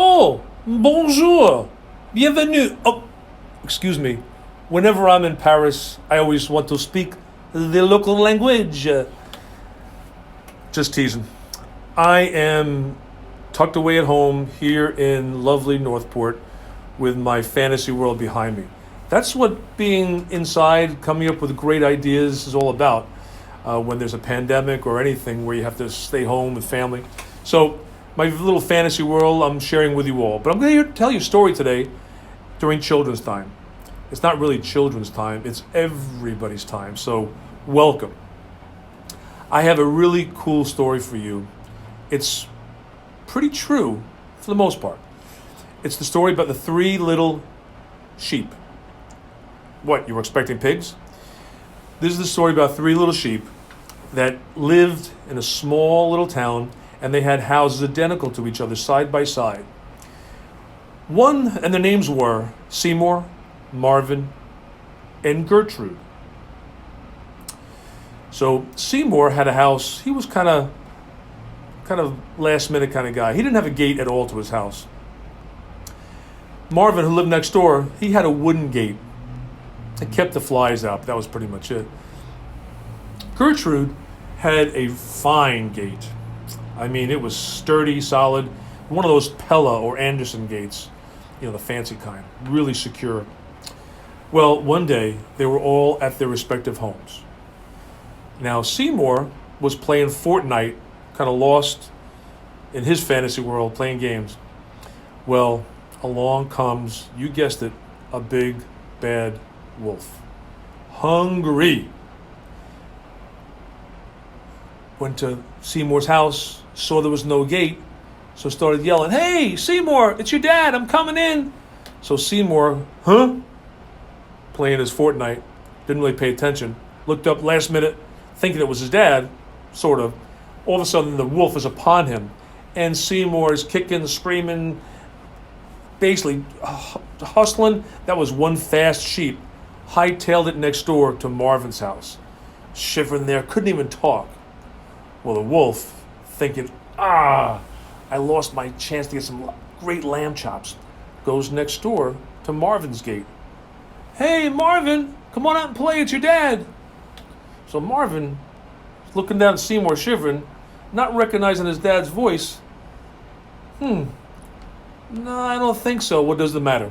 Oh, bonjour. Bienvenue. Oh, excuse me. Whenever I'm in Paris, I always want to speak the local language. Just teasing. I am tucked away at home here in lovely Northport with my fantasy world behind me. That's what being inside, coming up with great ideas is all about when there's a pandemic or anything where you have to stay home with family. So, my little fantasy world I'm sharing with you all. But I'm going to tell you a story today during children's time. It's not really children's time, it's everybody's time. So, welcome. I have a really cool story for you. It's pretty true for the most part. It's the story about the three little sheep. What, you were expecting pigs? This is the story about three little sheep that lived in a small little town, and they had houses identical to each other, side by side. And their names were Seymour, Marvin, and Gertrude. So Seymour had a house. He was kind of last minute kind of guy. He didn't have a gate at all to his house. Marvin, who lived next door, he had a wooden gate. It kept the flies out, but that was pretty much it. Gertrude had a fine gate. I mean, it was sturdy, solid. One of those Pella or Anderson gates, the fancy kind, really secure. Well, one day, they were all at their respective homes. Now, Seymour was playing Fortnite, kind of lost in his fantasy world, playing games. Well, along comes, you guessed it, a big, bad wolf. Hungry. Went to Seymour's house, saw there was no gate, so started yelling, "Hey, Seymour, it's your dad, I'm coming in." So Seymour, playing his Fortnite, didn't really pay attention, looked up last minute, thinking it was his dad, sort of. All of a sudden, the wolf is upon him, and Seymour is kicking, screaming, basically hustling. That was one fast sheep. Hightailed it next door to Marvin's house. Shivering there, couldn't even talk. Well, the wolf, thinking, I lost my chance to get some great lamb chops, goes next door to Marvin's gate. "Hey, Marvin, come on out and play, it's your dad." So Marvin, looking down at Seymour, shivering, not recognizing his dad's voice. No, I don't think so. What does it matter?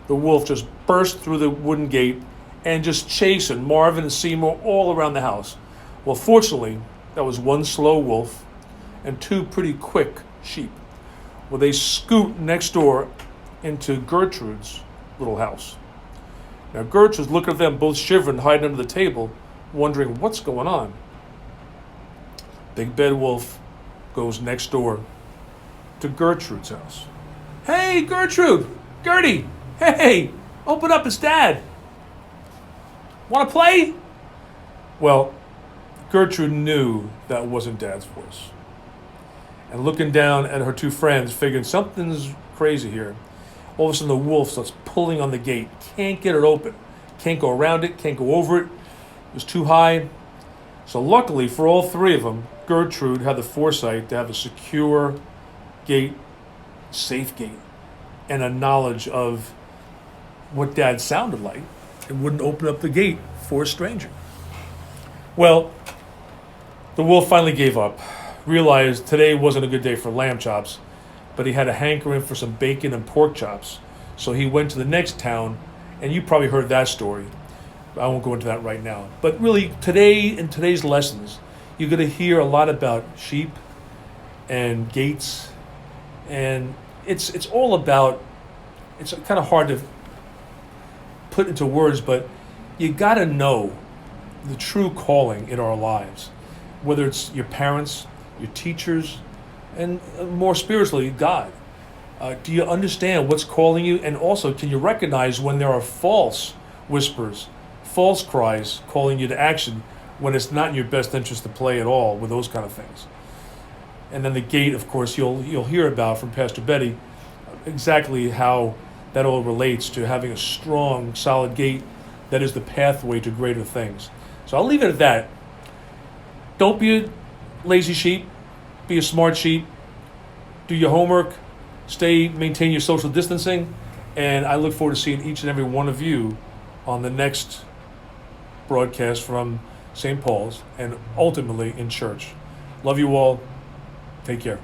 The wolf just burst through the wooden gate and just chasing Marvin and Seymour all around the house. Well, fortunately, that was one slow wolf and two pretty quick sheep. Well, they scoot next door into Gertrude's little house. Now, Gertrude's looking at them both shivering, hiding under the table, wondering what's going on. Big Bad Wolf goes next door to Gertrude's house. "Hey, Gertrude! Gertie! Hey! Open up, it's Dad! Want to play?" Well, Gertrude knew that wasn't Dad's voice. And looking down at her two friends, figuring something's crazy here, all of a sudden the wolf starts pulling on the gate. Can't get it open. Can't go around it, can't go over it. It was too high. So luckily for all three of them, Gertrude had the foresight to have a secure gate, safe gate, and a knowledge of what Dad sounded like, and wouldn't open up the gate for a stranger. Well, the wolf finally gave up, realized today wasn't a good day for lamb chops, but he had a hankering for some bacon and pork chops. So he went to the next town, and you probably heard that story. I won't go into that right now. But really, today, in today's lessons, you're going to hear a lot about sheep and gates, and it's all about, it's kind of hard to put into words, but you got to know the true calling in our lives, whether it's your parents, your teachers, and more spiritually, God. Do you understand what's calling you? And also, can you recognize when there are false whispers, false cries calling you to action when it's not in your best interest to play at all with those kind of things? And then the gate, of course, you'll hear about from Pastor Betty exactly how that all relates to having a strong, solid gate that is the pathway to greater things. So I'll leave it at that. Don't be a lazy sheep. Be a smart sheep. Do your homework. maintain your social distancing, and I look forward to seeing each and every one of you on the next broadcast from St. Paul's and ultimately in church. Love you all. Take care.